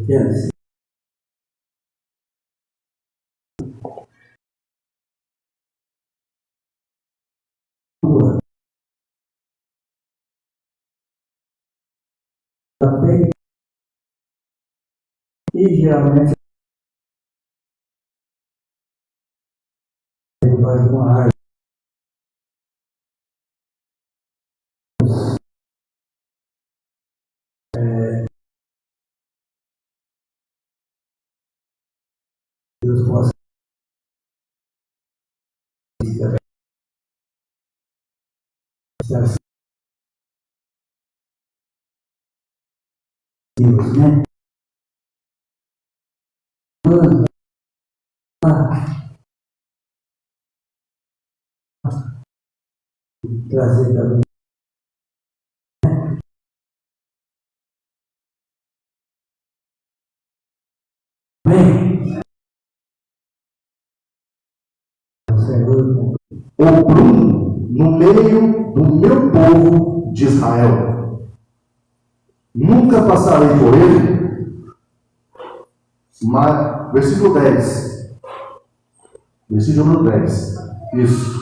Yes. E geralmente ele vai com a arte. Deus possa Deus, né? Trazer também. Bem, o prumo no meio do meu povo de Israel. Nunca passarei por ele. Mas, versículo 10. Versículo 10. Isso.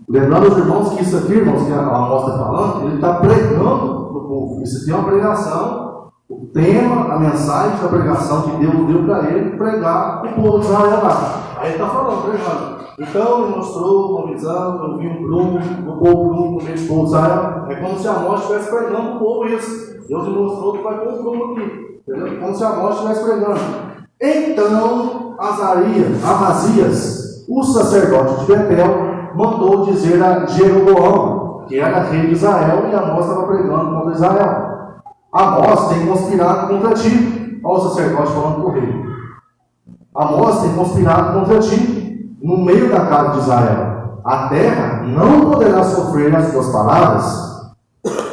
Lembrando os irmãos que isso aqui, irmãos, que a Amós está falando, ele está pregando no povo. Isso aqui é uma pregação. O tema, a mensagem da pregação que Deus deu para ele, pregar o povo de Israel lá. Aí ele está falando, pregando. Então ele mostrou uma visão, eu vi um prumo, o povo prumo no meio do povo de Israel. É como se Amós estivesse pregando o povo isso. Deus lhe mostrou que vai ter um prumo aqui. Entendeu? Como se Amós estivesse pregando. Então Amazias, o sacerdote de Betel, mandou dizer a Jeroboão, que era rei de Israel, e Amós estava pregando contra Israel: Amós tem conspirado contra ti. Olha o sacerdote falando com o rei. Amós tem conspirado contra ti no meio da casa de Israel. A terra não poderá sofrer as tuas palavras.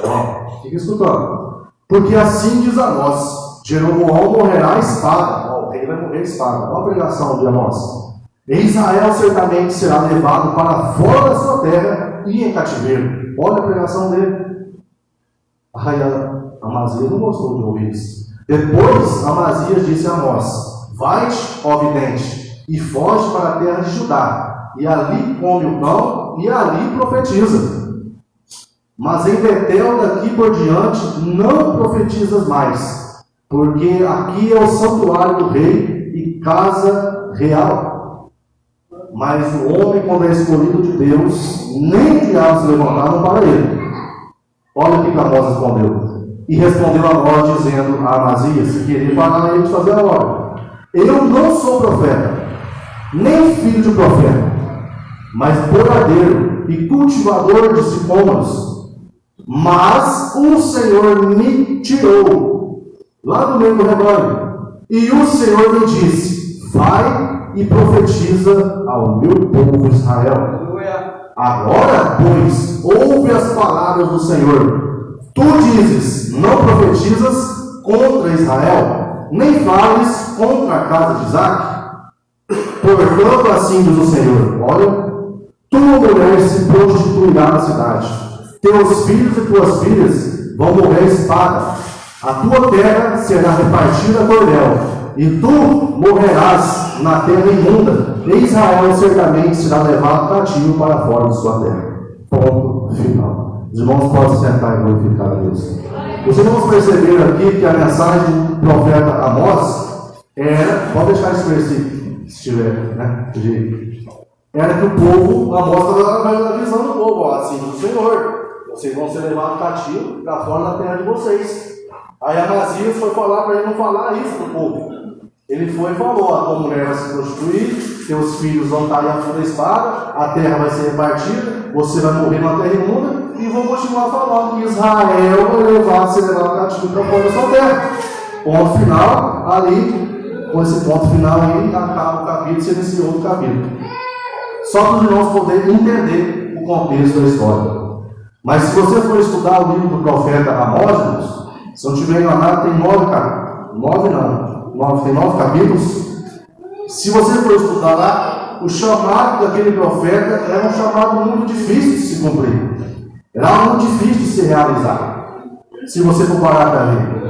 Ó, fica escutando. Porque assim diz Amós: Jeroboão morrerá à espada. Ó, o rei vai morrer à espada. Olha a pregação de Amós. E Israel certamente será levado para fora da sua terra e em cativeiro. Olha a pregação dele. Aí Amazias não gostou de ouvir isso. Depois Amazias disse a Amós: vai-te, ó vidente, e foge para a terra de Judá, e ali come o pão, e ali profetiza. Mas em Betel daqui por diante não profetizas mais, porque aqui é o santuário do rei e casa real. Mas o homem, quando é escolhido de Deus, nem o diabo se levantaram para ele. Olha o que Amós respondeu. E respondeu Amós dizendo a Amazias, que queria parar ele de fazer a obra: eu não sou profeta, nem filho de profeta, mas boiadeiro e cultivador de sicômoros. Mas o Senhor me tirou lá do meio do rebanho, e o Senhor me disse: vai e profetiza ao meu povo Israel. Agora, pois, ouve as palavras do Senhor. Tu dizes: não profetizas contra Israel, nem fales contra a casa de Isaque. Portanto, assim diz o Senhor: olha, tua mulher se prostituirá na cidade, teus filhos e tuas filhas vão morrer à espada, a tua terra será repartida a cordel, e tu morrerás na terra imunda, e Israel certamente será levado cativo para fora de sua terra. Ponto final. Os irmãos podem sentar e glorificar a Deus. Os irmãos perceberam aqui que a mensagem do profeta Amós era, pode deixar esse versículo, se tiver, né? Era que o povo, Amós estava na visão do povo: ó, assim do Senhor, vocês vão ser levados cativos para fora da terra de vocês. Aí Amazias foi falar para ele não falar isso para o povo. Ele foi e falou: a tua mulher vai se prostituir, teus filhos vão estar à funda da espada, a terra vai ser repartida, você vai morrer na terra imunda, e vão continuar falando que Israel vai ser levado cativo para fora da sua terra. Ponto final. Ali, com esse ponto final aí, acaba o capítulo, se iniciou outro capítulo. Só para os irmãos poderem entender o contexto da história. Mas se você for estudar o livro do profeta Amós, se não estiver enganado, tem 9 capítulos. Se você for estudar lá, o chamado daquele profeta é um chamado muito difícil de se cumprir. Era algo muito difícil de se realizar, se você for parar para ver.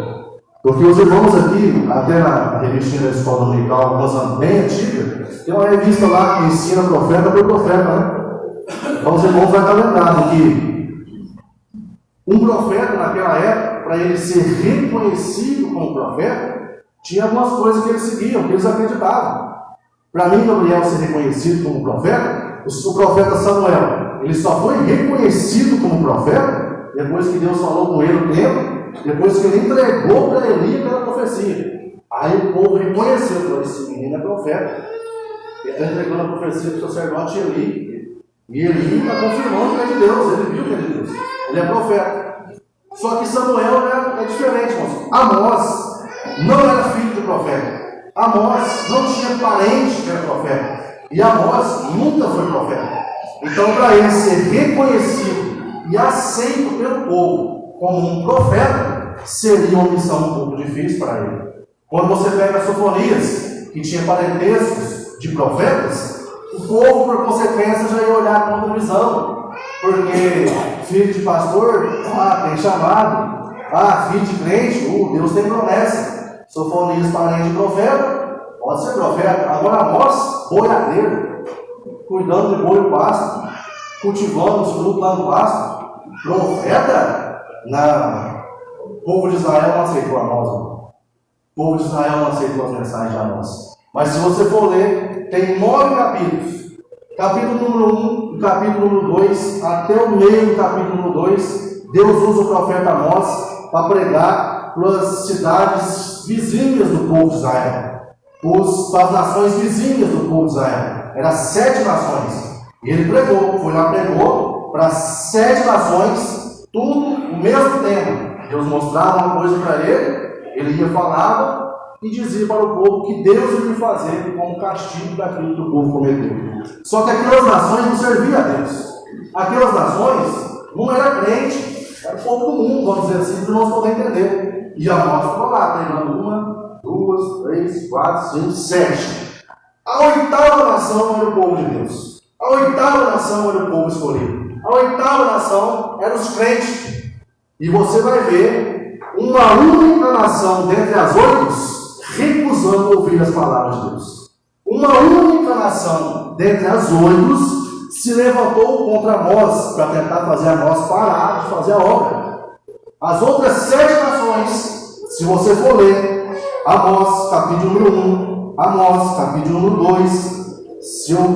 Porque os irmãos aqui, até na revistinha da escola dominical, algumas anos bem antiga, tem uma revista lá que ensina profeta por profeta, né? Então os irmãos vão estar lembrados que um profeta naquela época, para ele ser reconhecido como profeta, tinha algumas coisas que eles seguiam, que eles acreditavam. Para mim, Gabriel ser reconhecido como profeta, o profeta Samuel, ele só foi reconhecido como profeta depois que Deus falou com ele o tempo, depois que ele entregou para Eli aquela profecia. Aí o povo reconheceu, falou: esse menino é profeta. Ele está entregando a profecia para o sacerdote Eli. E Eli está confirmando que é de Deus, ele viu que é de Deus. Ele é profeta. Só que Samuel é diferente, moço. Amós não era filho do profeta. Amós não tinha parente que era profeta. E Amós nunca foi profeta. Então, para ele ser reconhecido e aceito pelo povo como um profeta, seria uma missão um pouco difícil para ele. Quando você pega Sofonias, que tinha parentescos de profetas, o povo, por consequência, já ia olhar com outra visão. Porque filho de pastor, tem chamado. Filho de crente, Deus tem promessa. Sofonias, parente de profeta, pode ser profeta. Agora Amós, boiadeiro, cuidando de boi e pasto, cultivando os frutos lá no pasto. Profeta? Não. O povo de Israel não aceitou Amós. O povo de Israel não aceitou as mensagens de Amós. Mas se você for ler, tem 9 capítulos. Capítulo número 1, capítulo número 2, até o meio do capítulo número 2, Deus usa o profeta Amós para pregar para as cidades vizinhas do povo de Israel, para as nações vizinhas do povo de Israel. Eram 7 nações. E ele pregou para 7 nações, tudo o mesmo tema. Deus mostrava uma coisa para ele ia falava e dizia para o povo que Deus iria fazer como castigo daquilo que o povo cometeu. Só que aquelas nações não serviam a Deus. Aquelas nações não eram crente, era o povo do mundo, vamos dizer assim, para nós poder entender. E Amós ficou lá, pregando 1, 2, 3, 4, 5, 7. A 8ª nação era o povo de Deus. A 8ª nação era o povo escolhido. A 8ª nação eram os crentes. E você vai ver uma única nação dentre as 8 recusando ouvir as palavras de Deus. Uma única nação dentre as 8 se levantou contra Amós para tentar fazer Amós parar de fazer a obra. As outras 7 nações, se você for ler Amós, capítulo número 1, Amós, capítulo número 2,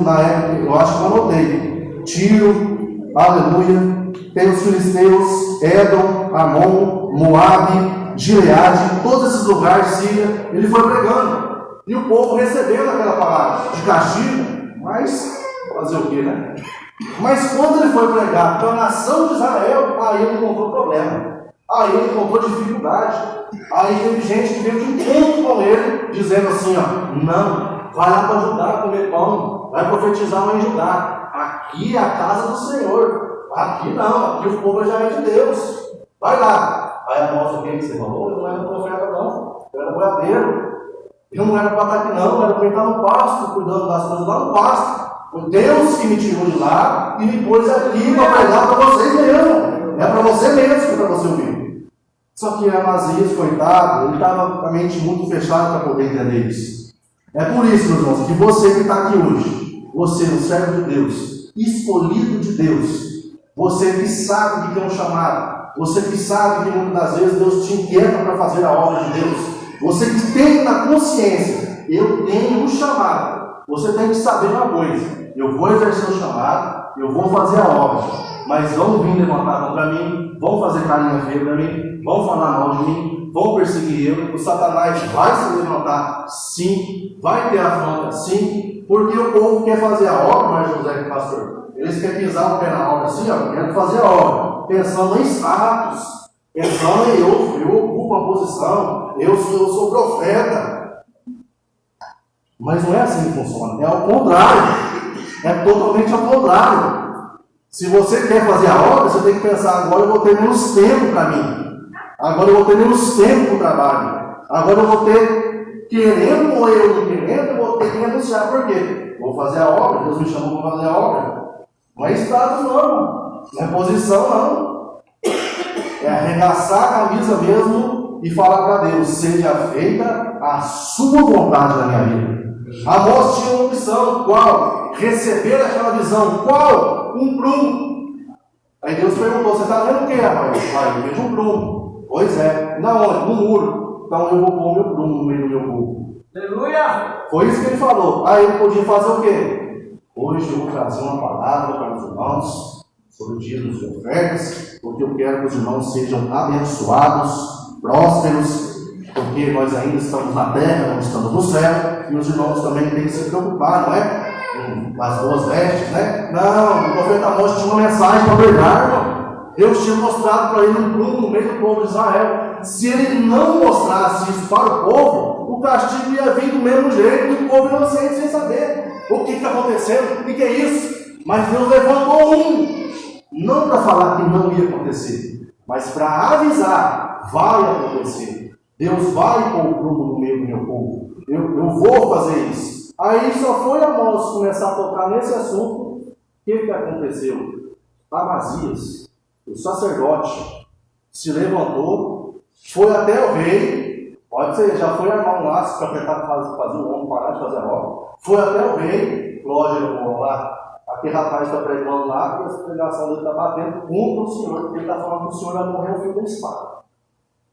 na época, eu acho que eu anotei, Tiro, aleluia, tem os filisteus, Edom, Amon, Moabe, Gileade, todos esses lugares, Síria, ele foi pregando. E o povo recebendo aquela palavra de castigo, mas fazer o quê, né? Mas quando ele foi pregar para a nação de Israel, aí ele encontrou problema. Aí ele encontrou dificuldade. Aí teve gente que veio de encontro com ele, dizendo assim, não, vai lá para Judá comer pão, vai profetizar lá em Judá. Aqui é a casa do Senhor. Aqui não, aqui o povo já é de Deus. Vai lá. Aí Amós, o que você falou? Eu não era profeta, não. Eu era boiadeiro. Eu não era para estar aqui, não. Eu era para estar no pasto, cuidando das coisas lá no pasto. Foi Deus que me tirou de lá e me pôs aqui para pregar para vocês mesmo. É para você mesmo que é para você ouvir. Só que Amazias, coitado, ele estava com a mente muito fechada para poder entender isso. É por isso, meus irmãos, que você que está aqui hoje, você, um servo de Deus, escolhido de Deus, você que sabe que tem um chamado, você que sabe que muitas das vezes Deus te inquieta para fazer a obra de Deus, você que tem na consciência, eu tenho um chamado, você tem que saber uma coisa, eu vou exercer o chamado, eu vou fazer a obra, mas vão vir levantar a mão para mim, vão fazer carinha feia para mim, vão falar mal de mim, vão perseguir eu, o Satanás vai se levantar, sim, vai ter afronta, sim, porque o povo quer fazer a obra, mas José, pastor, eles querem pisar o pé na obra assim, querem fazer a obra, pensando em status, pensando em eu ocupo a posição, eu sou profeta. Mas não é assim que funciona, é ao contrário, é totalmente ao contrário. Se você quer fazer a obra, você tem que pensar, agora eu vou ter menos tempo para mim, agora eu vou ter menos tempo para o trabalho, agora eu vou ter, querendo ou eu não querendo, eu vou ter que renunciar. Por quê? Vou fazer a obra, Deus me chamou para fazer a obra. Não é status não. Não é posição, não. É arregaçar a camisa mesmo e falar para Deus: seja feita a sua vontade na minha vida. Amós tinha uma missão. Qual? Receber aquela visão. Qual? Um prumo. Aí Deus perguntou: você está vendo o que, rapaz? Eu vejo um prumo. Pois é. Na onde? No muro. Então eu vou pôr o meu prumo no meio do meu povo. Aleluia! Foi isso que ele falou. Aí ele podia fazer o quê? Hoje eu vou trazer uma palavra para os irmãos sobre o dia dos ofertas, porque eu quero que os irmãos sejam abençoados, prósperos, porque nós ainda estamos na terra, não estamos no céu, e os irmãos também têm que se preocupar, não é? Com as boas vestes, né? Não, o profeta Amós tinha uma mensagem para pregar, irmão. Deus tinha mostrado para ele um prumo no meio do povo de Israel. Se ele não mostrasse isso para o povo, o castigo ia vir do mesmo jeito, e o povo inocente sem saber o que está acontecendo, o que é isso. Mas Deus levantou um, não para falar que não ia acontecer, mas para avisar: vai acontecer. Deus vai pôr o prumo no meio do meu povo. Eu vou fazer isso. Aí só foi Amós começar a tocar nesse assunto. O que aconteceu? Amazias, o sacerdote, se levantou, foi até o rei. Pode ser, já foi armar um laço para tentar fazer o homem parar de fazer a obra. Foi até o rei. Lógico, lá, aquele rapaz está pregando lá, e a pregação dele está batendo contra o Senhor, porque ele está falando que o Senhor vai morrer ao fim da espada.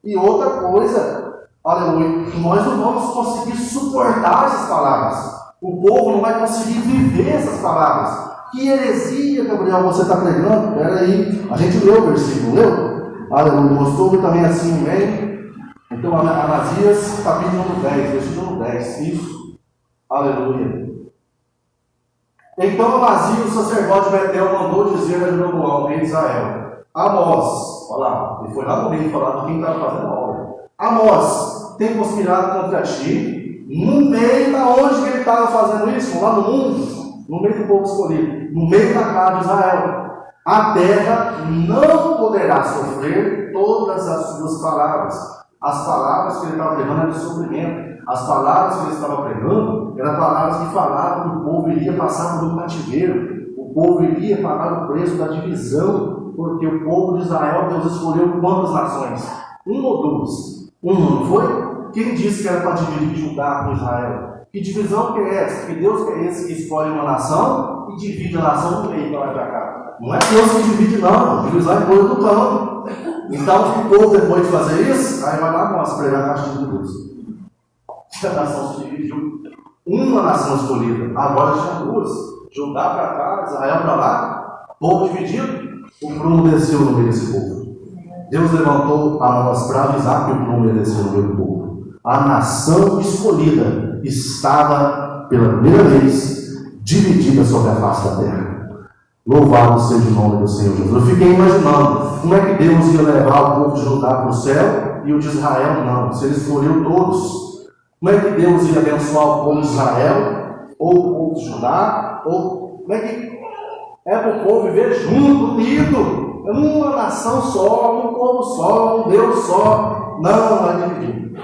E outra coisa, aleluia, nós não vamos conseguir suportar essas palavras. O povo não vai conseguir viver essas palavras. Que heresia, Gabriel, você está pregando? Espera aí, a gente leu o versículo, leu? Aleluia, mostrou também assim no meio. Então, Amazias, capítulo 10, versículo 10, isso. Aleluia. Então Amazias, o sacerdote Betel, mandou dizer a Jeroboão, rei de Israel: Amós, olha lá, ele foi lá no meio falar de quem estava fazendo a obra. Amós tem conspirado contra ti, no meio da onde que ele estava fazendo isso, lá no mundo, no meio do povo escolhido, no meio da casa de Israel. A terra não poderá sofrer todas as suas palavras. As palavras que ele estava pregando eram de sofrimento. As palavras que ele estava pregando eram palavras que falavam que o povo iria passar por um cativeiro. O povo iria pagar o preço da divisão, porque o povo de Israel, Deus escolheu quantas nações? Uma ou duas? Uma, não foi? Quem disse que era para dividir Judá com Israel? Que divisão que é essa? Que Deus que é esse que escolhe uma nação e divide a nação no meio para lá para cá? Não é Deus que divide, não. Divisão é coisa do campo. Então, o povo, depois de fazer isso, aí vai lá, mostra, pregar a castigo de Deus. A nação se dividiu. Uma nação escolhida, agora tinha duas. Judá para cá, Israel para lá, povo dividido. O prumo desceu no meio desse povo. Deus levantou Amós para avisar que o prumo desceu no meio do povo. A nação escolhida estava, pela primeira vez, dividida sobre a face da terra. Louvado seja o nome do Senhor Jesus. Eu fiquei imaginando como é que Deus ia levar o povo de Judá para o céu e o de Israel não. Se ele escolheu todos, como é que Deus ia abençoar o povo de Israel ou o povo de Judá? Ou como é que é para o povo viver junto, unido, uma nação só, um povo só, um Deus só? Não, aí dividiu.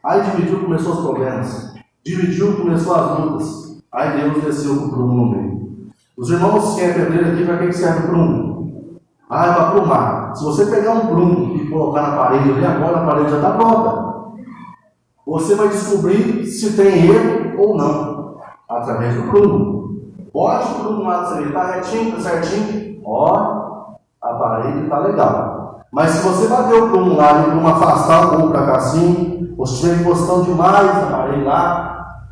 Aí dividiu, começou os problemas. Dividiu, começou as lutas. Aí Deus desceu com o prumo no meio. Os irmãos que é pedreiro aqui, para que serve o prumo? É para prumar. Se você pegar um prumo e colocar na parede ali, agora a parede já está pronta. Você vai descobrir se tem erro ou não, através do prumo. Bote o prumo lá, você está retinho, está certinho. Ó, a parede está legal. Mas se você bater o prumo lá e o prumo afastar um pouco para cá assim, ou se estiver encostando demais na parede lá,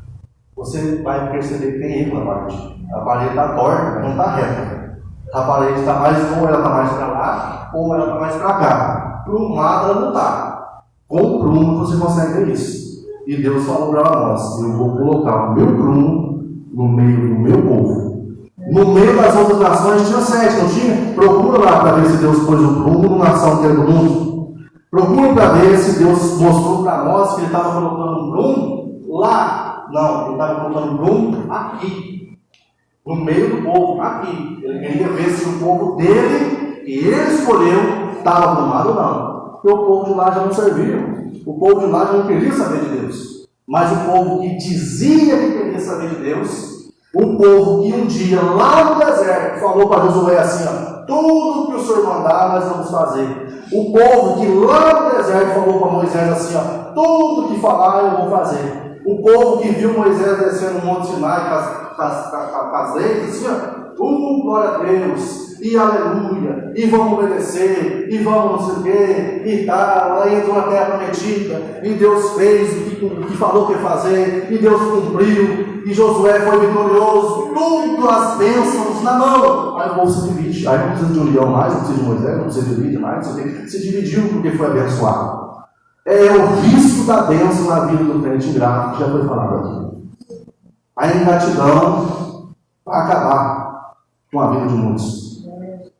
você vai perceber que tem erro na parede. A parede está torta, não está reta. A parede está mais, ou ela está mais para lá, ou ela está mais para cá. Prumada ela não está. Com o prumo você consegue ver isso. E Deus falou para nós: eu vou colocar o meu prumo no meio do meu povo. No meio das outras nações tinha 7, não tinha? Procura lá para ver se Deus pôs o prumo numa nação inteira do mundo. Procura para ver se Deus mostrou para nós que ele estava colocando um prumo lá. Não, ele estava colocando um prumo aqui. No meio do povo, aqui. Ele queria ver se o povo dele, que ele escolheu, estava aprumado ou não. Porque o povo de lá já não servia. O povo de lá já não queria saber de Deus. Mas o povo que dizia que queria saber de Deus, O povo que um dia, lá no deserto, falou para Josué assim, ó, tudo que o Senhor mandar, nós vamos fazer. O povo que lá no deserto falou para Moisés assim, ó, tudo que falar eu vou fazer. O povo que viu Moisés descendo no Monte Sinai com as leis, assim, ó, glória a Deus, e aleluia, e vamos obedecer, e vamos não sei o quê, e tal, aí entrou na terra prometida, e Deus fez o que falou que ia fazer, e Deus cumpriu, e Josué foi vitorioso, tudo as bênçãos na mão. Aí o povo se divide, aí não precisa de União mais, não precisa de Moisés, não precisa de dividir mais, se dividiu porque foi abençoado. É o risco da bênção na vida do crente ingrato, que já foi falado aqui. A ingratidão vai acabar com a vida de muitos.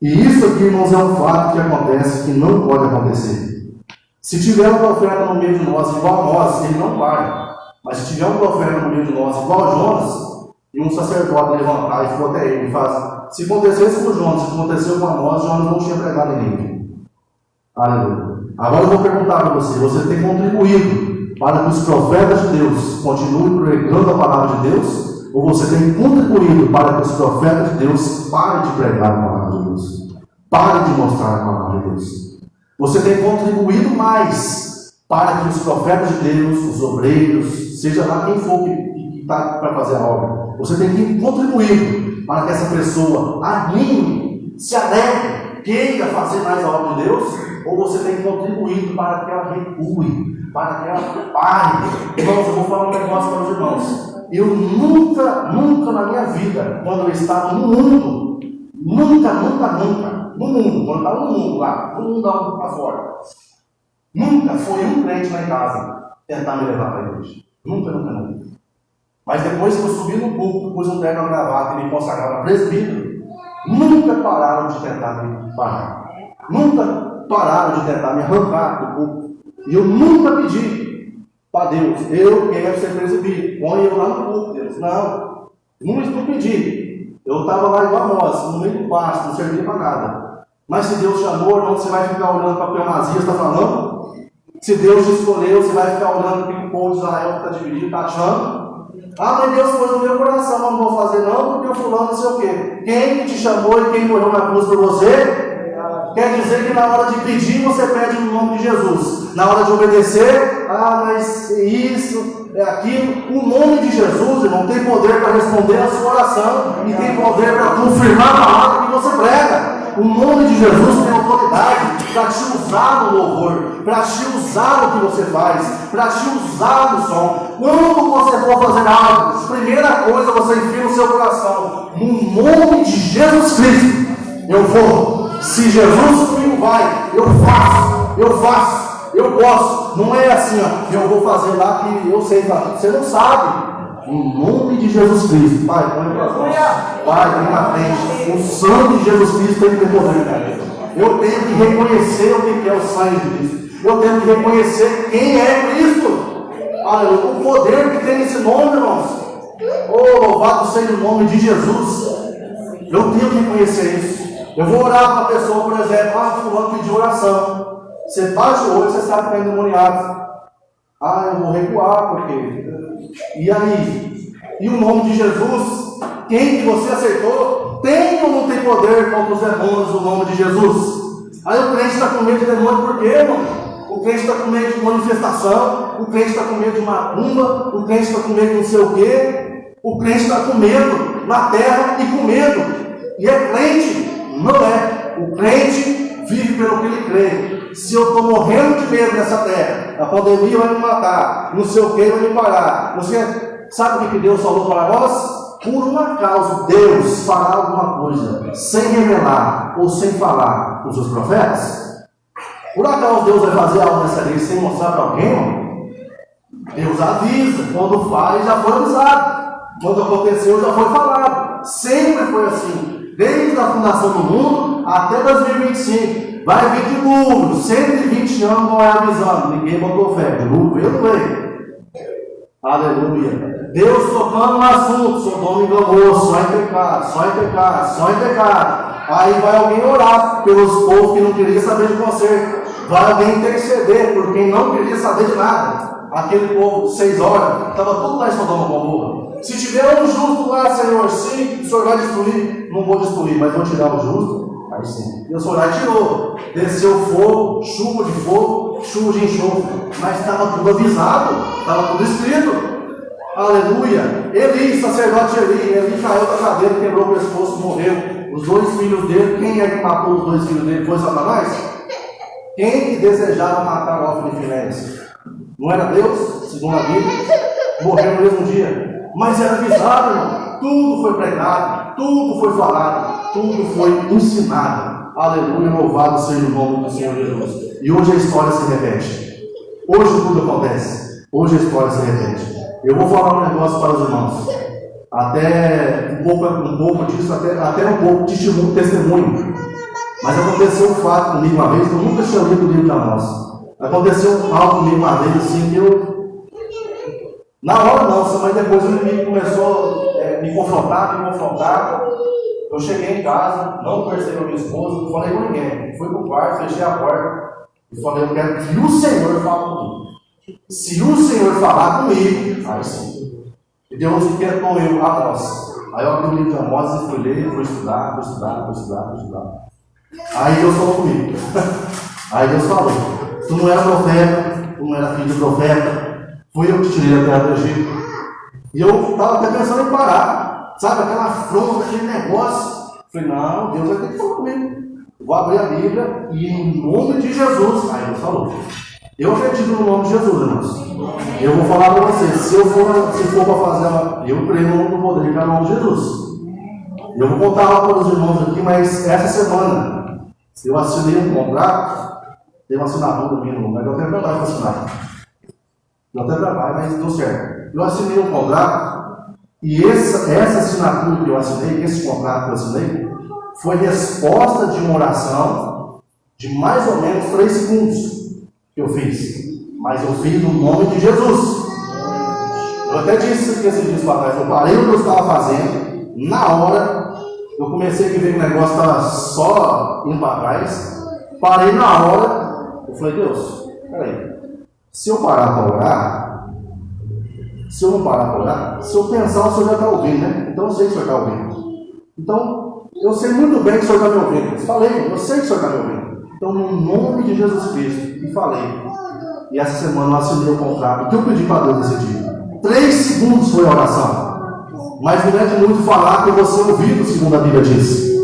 E isso aqui, irmãos, é um fato que acontece, que não pode acontecer. Se tiver um profeta no meio de nós, igual a nós, ele não vai. Mas se tiver um profeta no meio de nós, igual a Jonas, e um sacerdote levantar e for até ele e falar, se acontecesse com Jonas, se aconteceu com nós, Jonas não tinha pregado ninguém. Aleluia. Agora eu vou perguntar para você, você tem contribuído para que os profetas de Deus continuem pregando a palavra de Deus? Ou você tem contribuído para que os profetas de Deus parem de pregar a palavra de Deus? Parem de mostrar a palavra de Deus? Você tem contribuído mais para que os profetas de Deus, os obreiros, seja lá quem for que está para fazer a obra, você tem que contribuir para que essa pessoa anime, se alegre, queira fazer mais a obra de Deus? Ou você tem contribuído para que ela recue, para que ela pare? Irmãos, eu vou falar um negócio para os irmãos. Eu nunca na minha vida, quando eu estava no mundo, nunca, no mundo, quando eu estava no mundo lá, no mundo lá fora, nunca foi um crente lá em casa tentar me levar para a igreja. Nunca. Mas depois que eu subi no púlpito, pus um terno na gravata e me consagrava presbítero, nunca pararam de tentar me parar. Nunca pararam de tentar me arrancar do púlpito. E eu nunca pedi para Deus, eu quero ser presbítero, põe eu lá no púlpito, Deus. Não pedi. Eu estava lá igual a nós, no meio do pasto, não servia para nada. Mas se Deus chamou, irmão, você vai ficar olhando para o que o Masias está falando? Se Deus te escolheu, você vai ficar olhando para o que o povo de Israel está dividido, está achando? Mas Deus pôs no meu coração, mas não vou fazer não, porque o fulano não sei o quê. Quem que te chamou e quem morreu na cruz por você? Quer dizer que na hora de pedir, você pede no nome de Jesus. Na hora de obedecer, mas isso, é aquilo. O nome de Jesus, irmão, tem poder para responder a sua oração e tem poder para confirmar a palavra que você prega. O nome de Jesus tem autoridade para te usar no louvor, para te usar no que você faz, para te usar no som. Quando você for fazer algo, primeira coisa você enfia no seu coração, no nome de Jesus Cristo, eu vou. Se Jesus comigo vai, eu faço, eu posso. Não é assim, ó, eu vou fazer lá que eu sei fazer. Você não sabe. Em nome de Jesus Cristo, Pai, põe para nós. Pai, vem na frente. O sangue de Jesus Cristo tem que ter poder, cara. Eu tenho que reconhecer o que é o sangue de Cristo. Eu tenho que reconhecer quem é Cristo. Aleluia. O poder que tem nesse nome, irmãos. Oh, louvado seja o nome de Jesus. Eu tenho que reconhecer isso. Eu vou orar para a pessoa, por exemplo, fulano pediu oração. Você baixa o olho, você sabe que está endemoniado. Eu vou recuar, porque... E aí? E o nome de Jesus? Quem que você aceitou? Tem ou não tem poder contra os demônios no nome de Jesus? Aí o crente está com medo de demônio por quê, irmão? O crente está com medo de manifestação, o crente está com medo de macumba, o crente está com medo de não sei o quê. O crente está com medo na terra e com medo. E é crente? Não é. O crente vive pelo que ele crê. Se eu estou morrendo de medo nessa terra, a pandemia vai me matar, não sei o que vai me parar. Você sabe o que Deus falou para nós? Por um acaso Deus fará alguma coisa sem revelar ou sem falar com os seus profetas? Por acaso Deus vai fazer algo nessa lei sem mostrar para alguém? Deus avisa. Quando faz, já foi avisado. Quando aconteceu, já foi falado. Sempre foi assim. Desde a fundação do mundo até 2025. Vai vir dilúvio, 120 anos não é avisando. Ninguém botou fé. Dilúvio, eu veio. Aleluia. Deus tocando no assunto. Sodoma enganou, só em pecado. Aí vai alguém orar pelos povos que não queriam saber de conserto. Vai alguém interceder por quem não queria saber de nada. Aquele povo, 6 horas, estava tudo lá em Sodoma e Gomorra. Se tiver um justo lá, Senhor, sim, o Senhor vai destruir. Não vou destruir, mas vou tirar o justo. Aí sim. E o Senhor lá tirou. Desceu fogo, chuva de enxofre. Mas estava tudo avisado, estava tudo escrito. Aleluia. Eli, sacerdote Eli caiu da cadeira, quebrou o pescoço, morreu. Os 2 filhos dele, quem é que matou os 2 filhos dele? Foi Satanás? Quem que desejava matar o Hófini e Finéias? Não era Deus, segundo a Bíblia? Morreu no mesmo dia. Mas era avisado, irmão. Tudo foi pregado, tudo foi falado, tudo foi ensinado. Aleluia, louvado seja o nome do Senhor Jesus. E hoje a história se repete. Hoje tudo acontece. Hoje a história se repete. Eu vou falar um negócio para os irmãos. Até um pouco disso, até um pouco de testemunho. Mas aconteceu um fato comigo uma vez, que eu nunca tinha lido o livro de Amós. Aconteceu algo comigo uma vez assim que eu. Na hora não, mas depois o inimigo começou a me confrontar. Eu cheguei em casa, não conversei com a minha esposa, não falei com ninguém. Fui para o quarto, fechei a porta e falei: eu quero que o Senhor fale comigo. Se o Senhor falar comigo, aí sim. E Deus inquietou eu, Amós. Aí eu abri o livro de Amós e fui ler, fui estudar. Aí Deus falou comigo. Aí Deus falou: tu não era profeta, tu não era filho de profeta. Fui eu que tirei a terra do Egito. E eu estava até pensando em parar. Sabe, aquela afronta, aquele negócio. Falei: não, Deus vai ter que falar comigo. Vou abrir a Bíblia e em nome de Jesus. Aí Deus falou. Eu acredito no nome de Jesus, irmãos. Eu vou falar para vocês, se for para fazer eu creio no poder que é o nome de Jesus. Eu vou contar lá para os irmãos aqui, mas essa semana eu assinei um contrato, tem uma assinatura minha no lugar, eu até trabalho para assinar. Eu até trabalho, mas deu certo. Eu assinei um contrato, e essa assinatura que eu assinei, esse contrato que eu assinei, foi resposta de uma oração de mais ou menos 3 segundos. Que eu fiz, mas eu fiz no nome de Jesus. Eu até disse que esses dias para trás, eu parei o que eu estava fazendo, na hora, eu comecei a ver que o negócio estava só indo para trás, parei na hora, eu falei: Deus, peraí, se eu parar para orar, se eu não parar para orar, se eu pensar, o Senhor já está ouvindo, né? Então eu sei que o Senhor está ouvindo. Então, eu sei muito bem que o Senhor está me ouvindo. Falei, eu sei que o Senhor está me ouvindo. Então, no nome de Jesus Cristo, e falei. E essa semana eu assinei o contrato. O que eu pedi para Deus nesse dia? 3 segundos foi a oração. Mas não é de muito falar que você ouviu, segundo a Bíblia diz.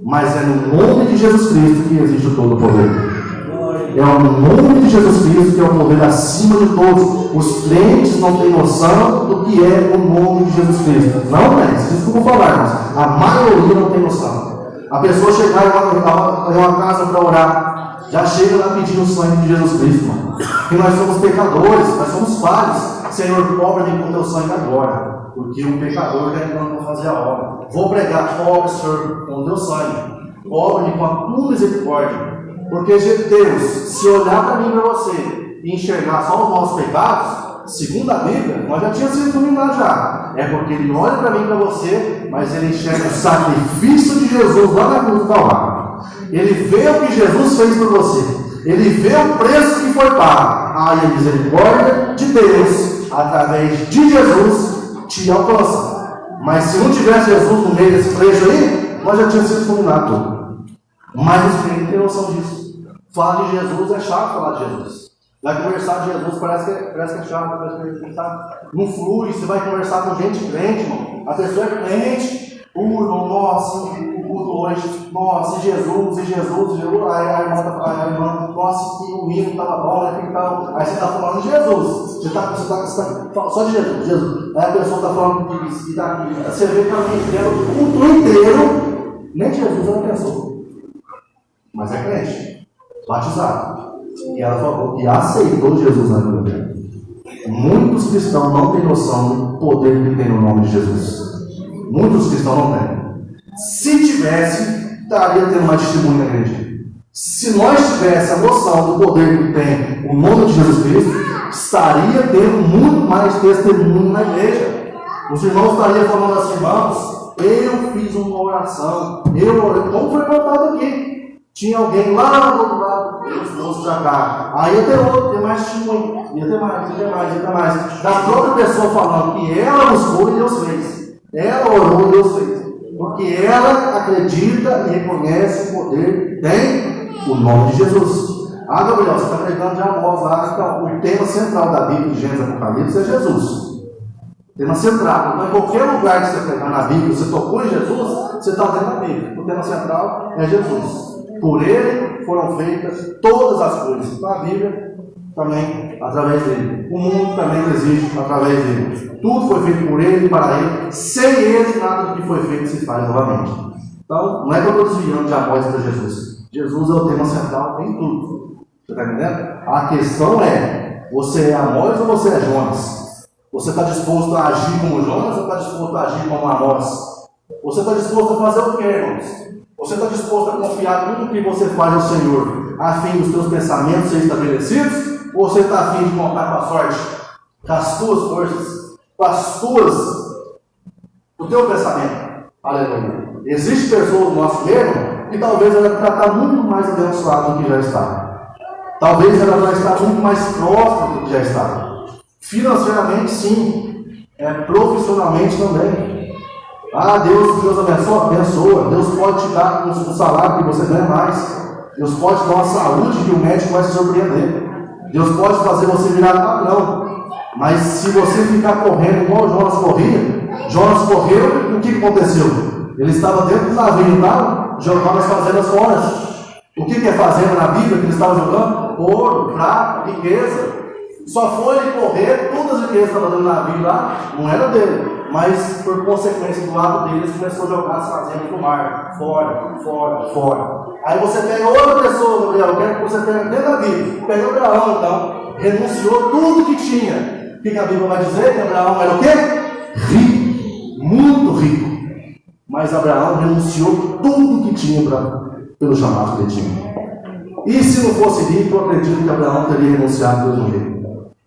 Mas é no nome de Jesus Cristo que existe todo o poder. É no nome de Jesus Cristo que é o poder acima de todos. Os crentes não têm noção do que é o nome de Jesus Cristo. Não, crentes, isso que eu vou falar, mas a maioria não tem noção. A pessoa chegar em uma casa para orar, já chega lá pedindo o sangue de Jesus Cristo, mano. Porque nós somos pecadores, nós somos falhos. Senhor, cobre-me com teu sangue agora, porque um pecador está entrando para fazer a obra. Vou pregar, cobre, Senhor, com teu sangue. Cobre-me com a tua misericórdia. Porque, Deus, se olhar para mim e para você e enxergar só os nossos pecados, segundo a Bíblia, nós já tínhamos sido iluminados já. É porque Ele olha para mim e para você, mas Ele enxerga o sacrifício de Jesus lá na cruz do Calvário. Ele vê o que Jesus fez por você. Ele vê o preço que foi pago. Aí a misericórdia de Deus, através de Jesus, te alcança. Mas se não tivesse Jesus no meio desse trecho aí, nós já tínhamos sido iluminados tudo. Mas os crentes têm noção disso. Falar de Jesus é chato falar de Jesus. Vai conversar de Jesus, parece que é chato, parece que não flui. Você vai conversar com gente crente, irmão. A pessoa é crente. Irmão, nossa, o culto hoje, nossa, Jesus. Aí a irmã, nossa, que o hino estava bom, né? Então, aí você está falando de Jesus. Você tá só de Jesus. Aí a pessoa está falando disso e daquilo. Você vê que o culto inteiro, nem Jesus ela pensou. Mas é crente, batizado. E ela falou que aceitou Jesus na vida dela. Muitos cristãos não têm noção do poder que tem no nome de Jesus. Muitos cristãos não têm. Se tivesse, estaria tendo uma testemunha na igreja. Se nós tivéssemos a noção do poder que tem o nome de Jesus Cristo, estaria tendo muito mais testemunho na igreja. Os irmãos estariam falando assim: irmãos, eu fiz uma oração, eu orei, como foi contado aqui. Tinha alguém lá do outro lado, Eles trouxe para cá. Aí ia ter outro, tem mais testemunho. Ia ter mais. Da própria pessoa falando que ela buscou e Deus fez. Ela orou e Deus fez. Porque ela acredita e reconhece o poder que tem o nome de Jesus. Ah, Gabriel, você está pregando de Amós lá. Então, o tema central da Bíblia de Gênesis e Apocalipse é Jesus. Tema central. Então, em qualquer lugar que você pegar na Bíblia, você tocou em Jesus, você está dentro da Bíblia. O tema central é Jesus. Por ele foram feitas todas as coisas. Então, a Bíblia também através dele. O mundo também existe através dele. Tudo foi feito por ele e para ele. Sem ele, nada do que foi feito se faz novamente. Então, não é que eu estou desviando de Amós para Jesus. Jesus é o tema central em tudo. Você está entendendo? A questão é: você é Amós ou você é Jonas? Você está disposto a agir como Jonas ou está disposto a agir como Amós? Você está disposto a fazer o que, irmãos? Você está disposto a confiar tudo que você faz ao Senhor, a fim dos teus pensamentos serem estabelecidos? Ou você está a fim de contar com a sorte, com as tuas forças, com o teu pensamento? Aleluia. Existem pessoas no nosso meio que talvez ela está muito mais abençoada do que já está. Talvez ela vai estar muito mais próxima do que já está. Financeiramente, sim. Profissionalmente também. Ah, Deus abençoa. Deus pode te dar um salário que você ganha mais. Deus pode te dar uma saúde que o médico vai se surpreender. Deus pode fazer você virar padrão. Mas se você ficar correndo igual Jonas corria, Jonas correu e o que aconteceu? Ele estava dentro do navio, tá? Jonas fazendo as horas. O que é fazenda na Bíblia que ele estava jogando? Ouro, prata, riqueza. Só foi ele correr, todas as riquezas que estavam dando na Bíblia lá, não era dele. Mas por consequência do lado dele, ele começou a jogar as fazendas no mar. Fora. Aí você pega outra pessoa, Gabriel, eu quero que você tenha dentro da Bíblia. Pega Abraão, então, renunciou tudo que tinha. O que a Bíblia vai dizer? Que Abraão era o quê? Rico, muito rico. Mas Abraão renunciou tudo que tinha pelo chamado que ele tinha. E se não fosse rico, eu acredito que Abraão teria renunciado pelo rico.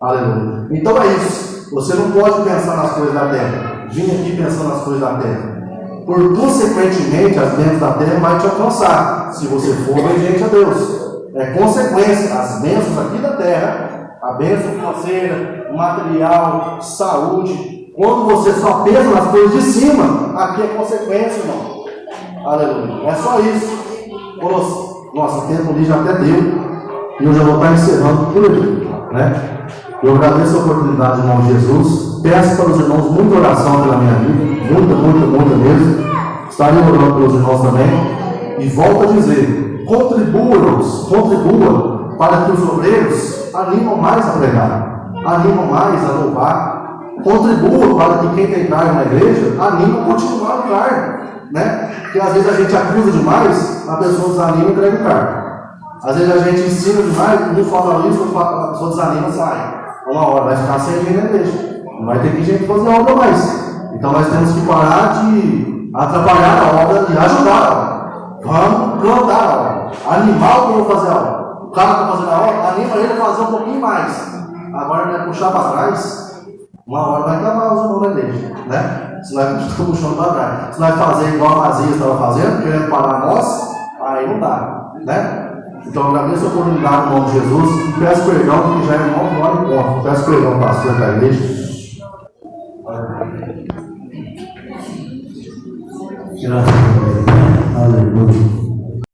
Aleluia. Então é isso. Você não pode pensar nas coisas da terra. Vim aqui pensando nas coisas da terra. Por consequentemente, as bênçãos da terra vai te alcançar, se você for obediente a Deus. É consequência. As bênçãos aqui da terra, a bênção financeira, material, saúde. Quando você só pensa nas coisas de cima, aqui é consequência, irmão. Aleluia. É só isso. Nossa, o tempo ali já até deu. E eu já vou estar encerrando por aqui, né? Eu agradeço a oportunidade em nome de Jesus. Peço para os irmãos muita oração pela minha vida. Muita mesmo. Estarei orando pelos irmãos também. E volto a dizer: contribua para que os obreiros animam mais a pregar, animam mais a louvar. Contribua para que quem tem carne na igreja anime a continuar no carne, né? Porque às vezes a gente acusa demais, a pessoa desanima e entrega o carne. Às vezes a gente ensina demais, um fala isso, a pessoa desanima e sai. Uma hora vai ficar sem gente na igreja. Não vai ter que gente fazer obra mais. Então nós temos que parar de atrapalhar a obra e ajudar a obra. Vamos plantar a obra. Animar o que eu vou fazer a obra. O cara que está fazendo a obra, anima ele a fazer um pouquinho mais. Agora ele vai puxar para trás, uma hora vai acabar os irmãos da igreja, né? Se nós estamos puxando para trás. Se nós fazer igual a Mazias estava fazendo, querendo parar nós, aí não dá, né? Então, eu agradeço a oportunidade no nome de Jesus e peço perdão, porque já é 9 horas e ponto. Peço perdão, pastor da igreja. Graças a Deus. Aleluia.